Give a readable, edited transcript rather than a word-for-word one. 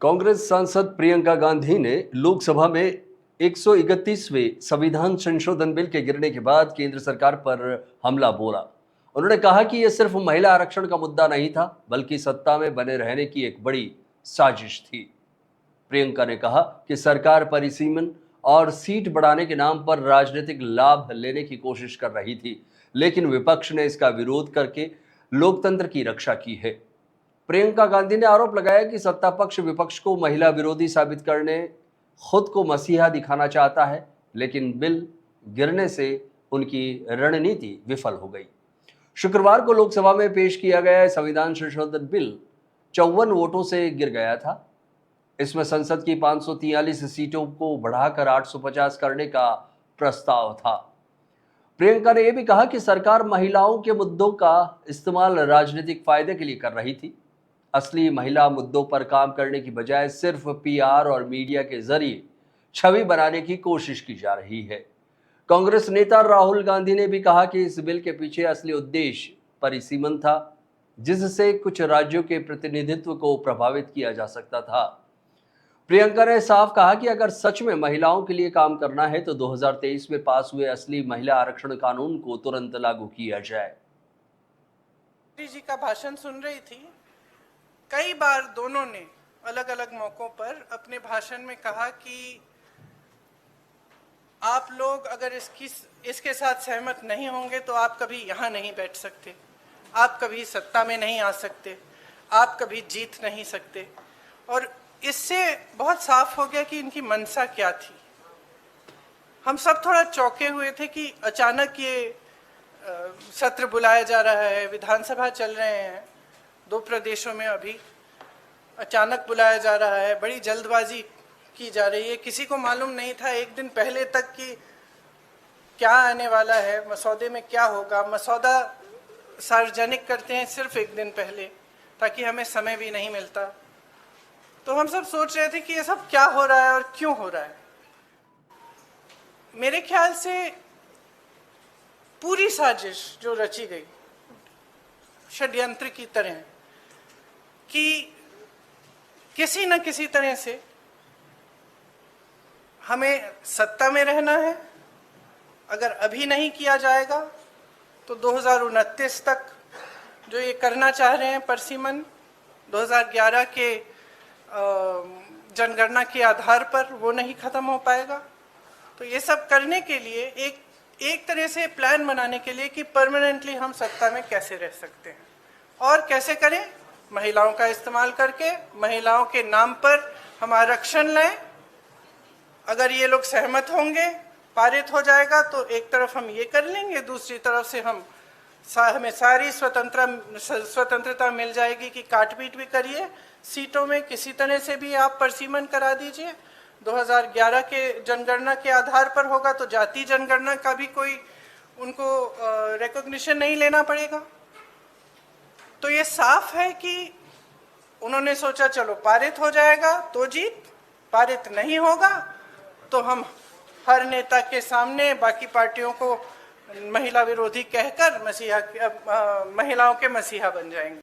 कांग्रेस सांसद प्रियंका गांधी ने लोकसभा में 131वें संविधान संशोधन बिल के गिरने के बाद केंद्र सरकार पर हमला बोला। उन्होंने कहा कि यह सिर्फ महिला आरक्षण का मुद्दा नहीं था, बल्कि सत्ता में बने रहने की एक बड़ी साजिश थी। प्रियंका ने कहा कि सरकार परिसीमन और सीट बढ़ाने के नाम पर राजनीतिक लाभ लेने की कोशिश कर रही थी, लेकिन विपक्ष ने इसका विरोध करके लोकतंत्र की रक्षा की है। प्रियंका गांधी ने आरोप लगाया कि सत्ता पक्ष विपक्ष को महिला विरोधी साबित करने खुद को मसीहा दिखाना चाहता है, लेकिन बिल गिरने से उनकी रणनीति विफल हो गई। शुक्रवार को लोकसभा में पेश किया गया संविधान संशोधन बिल 54 वोटों से गिर गया था। इसमें संसद की 543 सीटों को बढ़ाकर 850 करने का प्रस्ताव था। प्रियंका ने यह भी कहा कि सरकार महिलाओं के मुद्दों का इस्तेमाल राजनीतिक फायदे के लिए कर रही थी। असली महिला मुद्दों पर काम करने की बजाय सिर्फ पीआर और मीडिया के जरिए छवि बनाने की कोशिश की जा रही है। कांग्रेस नेता राहुल गांधी ने भी कहा कि इस बिल के पीछे असली उद्देश्य परिसीमन था, जिससे कुछ राज्यों के प्रतिनिधित्व को प्रभावित किया जा सकता था। प्रियंका ने साफ कहा कि अगर सच में महिलाओं के लिए काम करना है तो 2023 में पास हुए असली महिला आरक्षण कानून को तुरंत लागू किया जाए। जी का भाषण सुन रही थी। कई बार दोनों ने अलग अलग मौकों पर अपने भाषण में कहा कि आप लोग अगर इसके साथ सहमत नहीं होंगे तो आप कभी यहाँ नहीं बैठ सकते, आप कभी सत्ता में नहीं आ सकते, आप कभी जीत नहीं सकते। और इससे बहुत साफ हो गया कि इनकी मंशा क्या थी। हम सब थोड़ा चौंके हुए थे कि अचानक ये सत्र बुलाया जा रहा है, विधानसभा चल रहे हैं, 2 प्रदेशों में अभी अचानक बुलाया जा रहा है, बड़ी जल्दबाजी की जा रही है। किसी को मालूम नहीं था एक दिन पहले तक कि क्या आने वाला है, मसौदे में क्या होगा। मसौदा सार्वजनिक करते हैं सिर्फ एक दिन पहले, ताकि हमें समय भी नहीं मिलता। तो हम सब सोच रहे थे कि ये सब क्या हो रहा है और क्यों हो रहा है। मेरे ख्याल से पूरी साजिश जो रची गई षड्यंत्र की तरह कि किसी न किसी तरह से हमें सत्ता में रहना है। अगर अभी नहीं किया जाएगा तो 2029 तक जो ये करना चाह रहे हैं परिसीमन 2011 के जनगणना के आधार पर, वो नहीं खत्म हो पाएगा। तो ये सब करने के लिए एक तरह से प्लान बनाने के लिए कि परमानेंटली हम सत्ता में कैसे रह सकते हैं और कैसे करें, महिलाओं का इस्तेमाल करके महिलाओं के नाम पर हम आरक्षण लें। अगर ये लोग सहमत होंगे, पारित हो जाएगा तो एक तरफ हम ये कर लेंगे, दूसरी तरफ से हमें सारी स्वतंत्रता मिल जाएगी कि काट पीट भी करिए सीटों में, किसी तरह से भी आप परिसीमन करा दीजिए। 2011 के जनगणना के आधार पर होगा तो जाति जनगणना का भी कोई उनको रिकॉग्निशन नहीं लेना पड़ेगा। तो ये साफ है कि उन्होंने सोचा चलो पारित हो जाएगा तो जीत, पारित नहीं होगा तो हम हर नेता के सामने बाकी पार्टियों को महिला विरोधी कहकर महिलाओं के मसीहा बन जाएंगे।